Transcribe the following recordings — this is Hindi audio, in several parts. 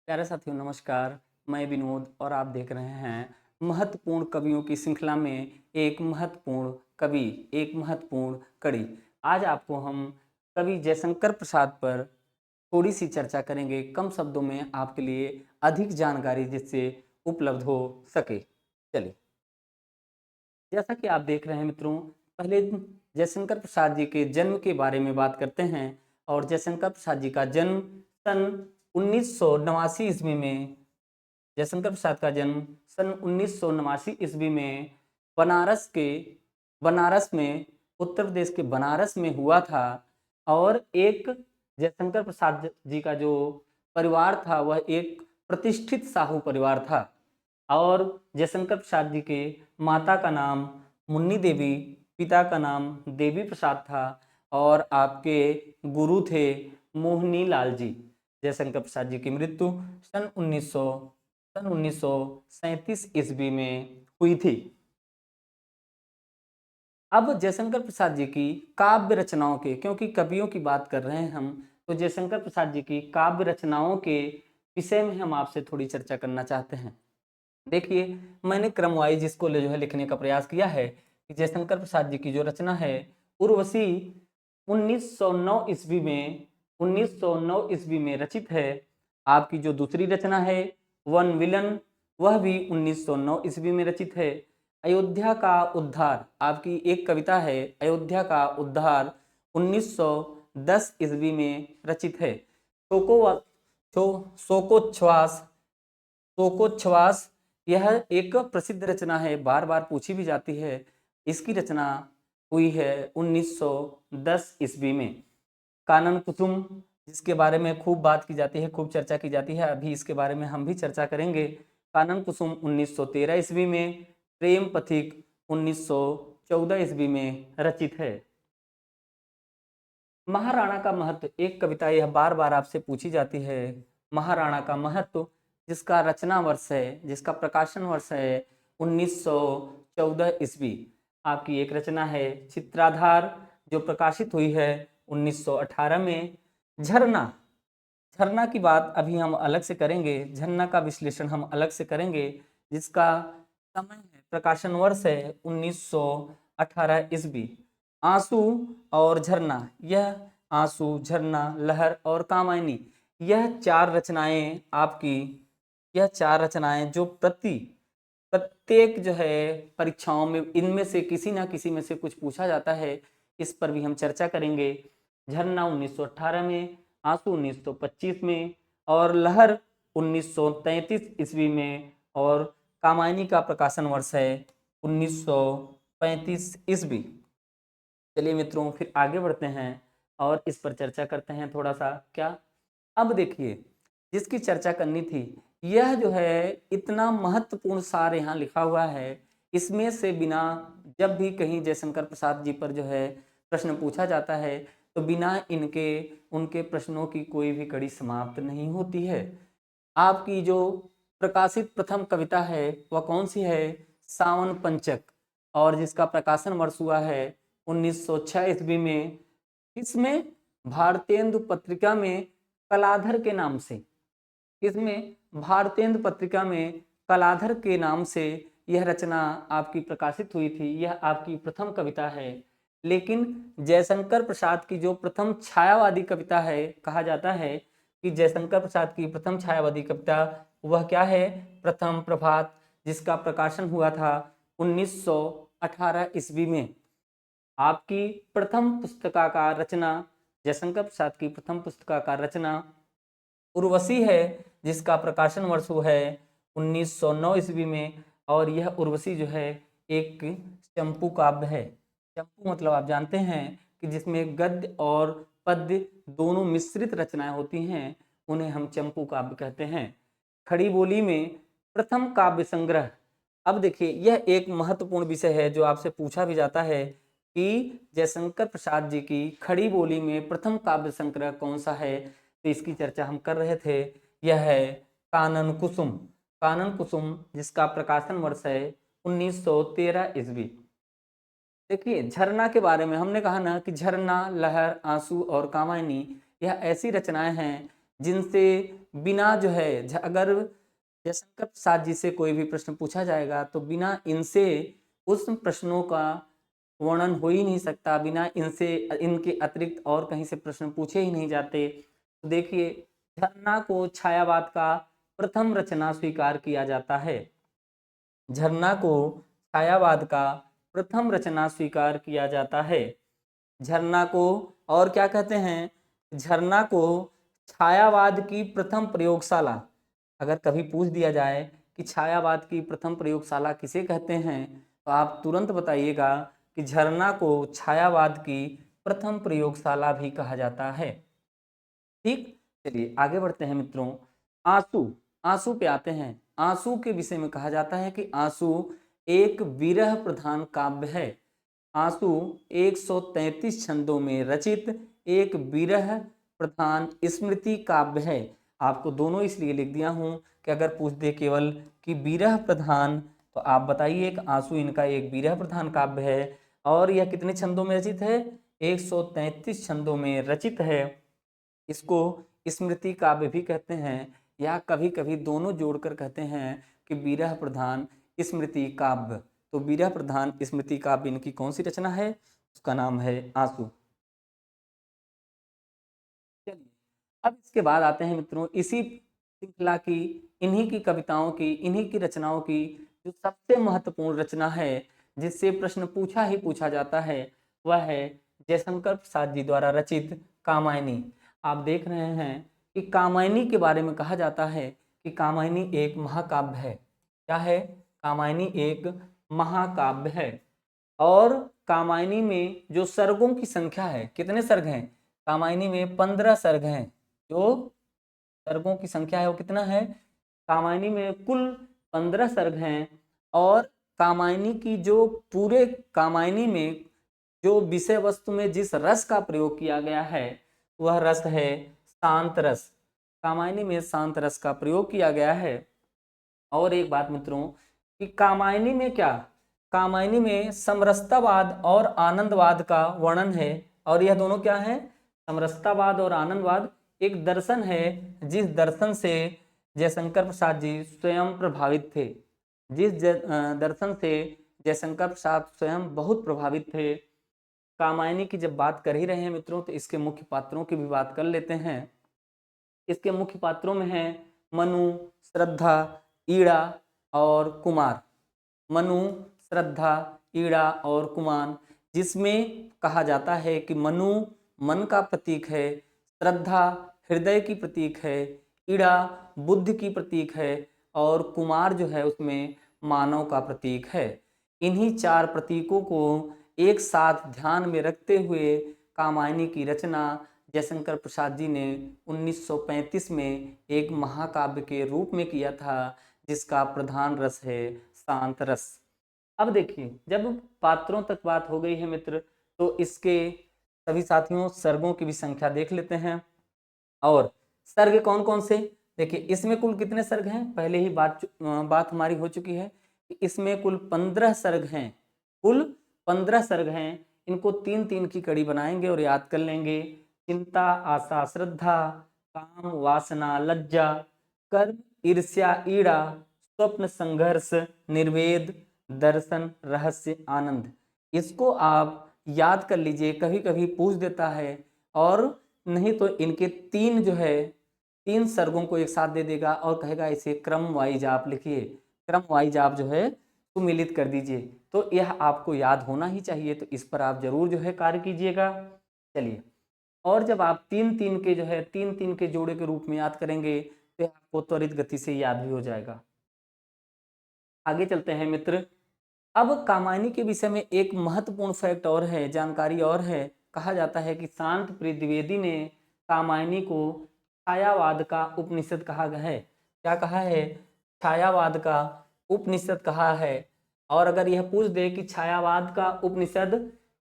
प्यारे साथियों नमस्कार। मैं विनोद और आप देख रहे हैं महत्वपूर्ण कवियों की श्रृंखला में एक महत्वपूर्ण कवि, एक महत्वपूर्ण कड़ी। आज आपको हम कवि जयशंकर प्रसाद पर थोड़ी सी चर्चा करेंगे, कम शब्दों में आपके लिए अधिक जानकारी जिससे उपलब्ध हो सके। चलिए, जैसा कि आप देख रहे हैं मित्रों, पहले जयशंकर प्रसाद जी के जन्म के बारे में बात करते हैं। और जयशंकर प्रसाद जी का जन्म सन 1989 ईस्वी में जयशंकर प्रसाद का जन्म सन 1989 ईस्वी में बनारस के बनारस में उत्तर प्रदेश के बनारस में हुआ था। और एक जयशंकर प्रसाद जी का जो परिवार था वह एक प्रतिष्ठित साहू परिवार था। और जयशंकर प्रसाद जी के माता का नाम मुन्नी देवी, पिता का नाम देवी प्रसाद था और आपके गुरु थे मोहनी लाल जी। जयशंकर प्रसाद जी की मृत्यु सन 1937 ईस्वी में हुई थी। अब जयशंकर प्रसाद जी की काव्य रचनाओं के, क्योंकि कवियों की बात कर रहे हैं हम, तो जयशंकर प्रसाद जी की काव्य रचनाओं के विषय में हम आपसे थोड़ी चर्चा करना चाहते हैं। देखिए, मैंने क्रम वाइज इसको जो है लिखने का प्रयास किया है कि जयशंकर प्रसाद जी की जो रचना है उर्वशी 1909 ईस्वी में 1909 ईस्वी में रचित है। आपकी जो दूसरी रचना है वन विलन, वह भी 1909 ईस्वी में रचित है। अयोध्या का उद्धार आपकी एक कविता है, अयोध्या का उद्धार 1910 ईस्वी में रचित है। शोको शोकोच्छ्वास शोकोच्छ्वास यह एक प्रसिद्ध रचना है, बार बार पूछी भी जाती है। इसकी रचना हुई है 1910 ईस्वी में। कानन कुसुम, जिसके बारे में खूब बात की जाती है, खूब चर्चा की जाती है, अभी इसके बारे में हम भी चर्चा करेंगे। कानन कुसुम 1913 ईस्वी में, प्रेम पथिक 1914 ईस्वी में रचित है। महाराणा का महत्व, एक कविता यह बार बार आपसे पूछी जाती है। महाराणा का महत्व, जिसका रचना वर्ष है, जिसका प्रकाशन वर्ष है 1914 ईस्वी। आपकी एक रचना है चित्राधार, जो प्रकाशित हुई है 1918 में। झरना, झरना की बात अभी हम अलग से करेंगे, झरना का विश्लेषण हम अलग से करेंगे, जिसका समय है, प्रकाशन वर्ष है 1918 ईस्वी। आंसू और झरना, यह आंसू, झरना, लहर और कामायनी, यह चार रचनाएं आपकी, यह चार रचनाएं जो प्रत्येक जो है परीक्षाओं में इनमें से किसी ना किसी में से कुछ पूछा जाता है, इस पर भी हम चर्चा करेंगे। झरना 1918 में, आंसू 1925 में और लहर 1933 ईस्वी में और कामायनी का प्रकाशन वर्ष है 1935 ईस्वी। चलिए मित्रों, फिर आगे बढ़ते हैं और इस पर चर्चा करते हैं थोड़ा सा। क्या, अब देखिए, जिसकी चर्चा करनी थी, यह जो है इतना महत्वपूर्ण सार यहाँ लिखा हुआ है, इसमें से बिना, जब भी कहीं जयशंकर प्रसाद जी पर जो है प्रश्न पूछा जाता है, तो बिना इनके उनके प्रश्नों की कोई भी कड़ी समाप्त नहीं होती है। आपकी जो प्रकाशित प्रथम कविता है वह कौन सी है? सावन पंचक, और जिसका प्रकाशन वर्ष हुआ है 1906 ईस्वी में। इसमें भारतेंदु पत्रिका में कलाधर के नाम से, इसमें भारतेंदु पत्रिका में कलाधर के नाम से यह रचना आपकी प्रकाशित हुई थी। यह आपकी प्रथम कविता है। लेकिन जयशंकर प्रसाद की जो प्रथम छायावादी कविता है, कहा जाता है कि जयशंकर प्रसाद की प्रथम छायावादी कविता वह क्या है? प्रथम प्रभात, जिसका प्रकाशन हुआ था 1918 ईस्वी में। आपकी प्रथम पुस्तकाकार रचना, जयशंकर प्रसाद की प्रथम पुस्तकाकार रचना उर्वशी है, जिसका प्रकाशन वर्ष हुआ है 1909 ईस्वी में। और यह उर्वशी जो है एक चंपू काव्य है। चंपू मतलब आप जानते हैं कि जिसमें गद्य और पद्य दोनों मिश्रित रचनाएं होती हैं, उन्हें हम चंपू काव्य कहते हैं। खड़ी बोली में प्रथम काव्य संग्रह। अब देखिए, यह एक महत्वपूर्ण विषय है जो आपसे पूछा भी जाता है कि जयशंकर प्रसाद जी की खड़ी बोली में प्रथम काव्य संग्रह कौन सा है। तो इसकी चर्चा हम कर रहे थे। यह है कानन कुसुम, कानन कुसुम, जिसका प्रकाशन वर्ष है 1913 ईस्वी। देखिए, झरना के बारे में हमने कहा ना कि झरना, लहर, आंसू और कामायनी, यह ऐसी रचनाएं हैं जिनसे बिना जो है अगर जयशंकर प्रसाद जी से कोई भी प्रश्न पूछा जाएगा तो बिना इनसे उस प्रश्नों का वर्णन हो ही नहीं सकता, बिना इनसे इनके अतिरिक्त और कहीं से प्रश्न पूछे ही नहीं जाते। तो देखिए, झरना को छायावाद का प्रथम रचना स्वीकार किया जाता है। झरना को छायावाद का प्रथम रचना स्वीकार किया जाता है। झरना को और क्या कहते हैं, झरना को छायावाद की प्रथम प्रयोगशाला, अगर कभी पूछ दिया जाए कि छायावाद की प्रथम प्रयोगशाला किसे कहते हैं तो आप तुरंत बताइएगा कि झरना को छायावाद की प्रथम प्रयोगशाला भी कहा जाता है। ठीक, चलिए आगे बढ़ते हैं मित्रों। आंसू, आंसू पे आते हैं। आंसू के विषय में कहा जाता है कि आंसू एक विरह प्रधान काव्य है। आंसू 133 छंदों में रचित एक विरह प्रधान स्मृति काव्य है। आपको दोनों इसलिए लिख दिया हूं कि अगर पूछ दे केवल कि विरह प्रधान तो आप बताइए कि आंसू इनका एक विरह प्रधान काव्य है। और यह कितने छंदों में रचित है, 133 छंदों में रचित है। इसको स्मृति काव्य भी कहते हैं या कभी कभी दोनों जोड़कर कहते हैं कि विरह प्रधान स्मृति काव्य। तो विरह प्रधान स्मृति काव्य इनकी कौन सी रचना है, उसका नाम है आंसू। चलिए अब इसके बाद आते हैं मित्रों इसी श्रृंखला की, इन्हीं की कविताओं की, इन्हीं की रचनाओं की जो सबसे महत्वपूर्ण रचना है जिससे प्रश्न पूछा ही पूछा जाता है, वह है जयशंकर प्रसाद जी द्वारा रचित कामायनी। आप देख रहे हैं कि कामायनी के बारे में कहा जाता है कि कामायनी एक महाकाव्य है। क्या है, कामायनी एक महाकाव्य है। और कामायनी में जो सर्गों की संख्या है, कितने सर्ग हैं, कामायनी में 15 सर्ग हैं। जो सर्गों की संख्या है वो कितना है, कामायनी में कुल 15 सर्ग हैं। और कामायनी की जो पूरे कामायनी में जो विषय वस्तु में जिस रस का प्रयोग किया गया है वह रस है शांत रस। कामायनी में शांत रस का प्रयोग किया गया है। और एक बात मित्रों कि कामायनी में क्या, कामायनी में समरसतावाद और आनंदवाद का वर्णन है। और यह दोनों क्या है, समरसतावाद और आनंदवाद एक दर्शन है जिस दर्शन से जयशंकर प्रसाद जी स्वयं प्रभावित थे। जिस दर्शन से जयशंकर प्रसाद स्वयं बहुत प्रभावित थे। कामायनी की जब बात कर ही रहे हैं मित्रों तो इसके मुख्य पात्रों की भी बात कर लेते हैं। इसके मुख्य पात्रों में हैं मनु, श्रद्धा, ईड़ा और कुमार। मनु, श्रद्धा, ईड़ा और कुमार, जिसमें कहा जाता है कि मनु मन का प्रतीक है, श्रद्धा हृदय की प्रतीक है, ईड़ा बुद्धि की प्रतीक है और कुमार जो है उसमें मानव का प्रतीक है। इन्हीं चार प्रतीकों को एक साथ ध्यान में रखते हुए कामायनी की रचना जयशंकर प्रसाद जी ने 1935 में एक महाकाव्य के रूप में किया था जिसका प्रधान रस है शांत रस। अब देखिए जब पात्रों तक बात हो गई है मित्र तो इसके सभी साथियों सर्गों की भी संख्या देख लेते हैं। और सर्ग कौन कौन से, देखिए इसमें कुल कितने सर्ग हैं, पहले ही बात हमारी हो चुकी है कि इसमें कुल 15 सर्ग हैं। कुल 15 सर्ग हैं। इनको 3-3 की कड़ी बनाएंगे और याद कर लेंगे। चिंता, आशा, श्रद्धा, काम, वासना, लज्जा, कर्म, ईर्ष्या, ईड़ा, स्वप्न, संघर्ष, निर्वेद, दर्शन, रहस्य, आनंद। इसको आप याद कर लीजिए, कभी कभी पूछ देता है। और नहीं तो इनके तीन जो है 3 सर्गों को एक साथ दे देगा और कहेगा इसे क्रम वाइज आप लिखिए, क्रम वाइज आप जो है सुमिलित कर दीजिए। तो यह आपको याद होना ही चाहिए, तो इस पर आप जरूर जो है कार्य कीजिएगा। चलिए, और जब आप 3-3 के जो है 3-3 के जोड़े के रूप में याद करेंगे तो यह आपको त्वरित गति से याद भी हो जाएगा। आगे चलते हैं मित्र। अब कामायनी के विषय में एक महत्वपूर्ण फैक्ट और है, जानकारी और है। कहा जाता है कि शांत प्रिय द्विवेदी ने कामायनी को छायावाद का उपनिषद कहा गया है। क्या कहा है, छायावाद का उपनिषद कहा है। और अगर यह पूछ दे कि छायावाद का उपनिषद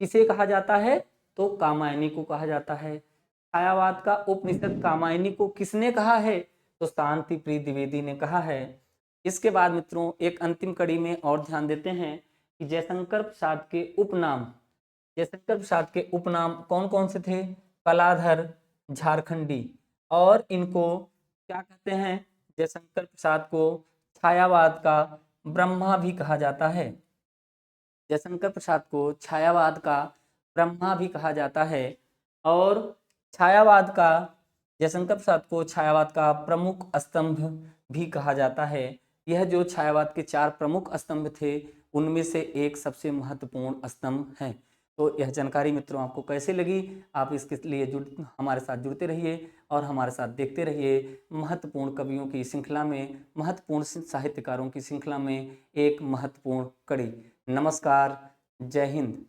किसे कहा जाता है तो कामायनी को कहा जाता है। छायावाद का उपनिषद कामायनी को किसने कहा है तो शांति प्रिय द्विवेदी ने कहा है। इसके बाद मित्रों एक अंतिम कड़ी में और ध्यान देते हैं कि जयशंकर प्रसाद के उपनाम, जयशंकर प्रसाद के उपनाम कौन कौन से थे, कलाधर, झारखंडी। और इनको क्या कहते हैं, जयशंकर प्रसाद को छायावाद का ब्रह्मा भी कहा जाता है। जयशंकर प्रसाद को छायावाद का ब्रह्मा भी कहा जाता है और छायावाद का जयशंकर प्रसाद को छायावाद का प्रमुख स्तंभ भी कहा जाता है। यह जो छायावाद के 4 प्रमुख स्तंभ थे उनमें से एक सबसे महत्वपूर्ण स्तंभ है। तो यह जानकारी मित्रों आपको कैसे लगी, आप इसके लिए हमारे साथ जुड़ते रहिए और हमारे साथ देखते रहिए महत्वपूर्ण कवियों की श्रृंखला में, महत्वपूर्ण साहित्यकारों की श्रृंखला में एक महत्वपूर्ण कड़ी। नमस्कार, जय हिंद।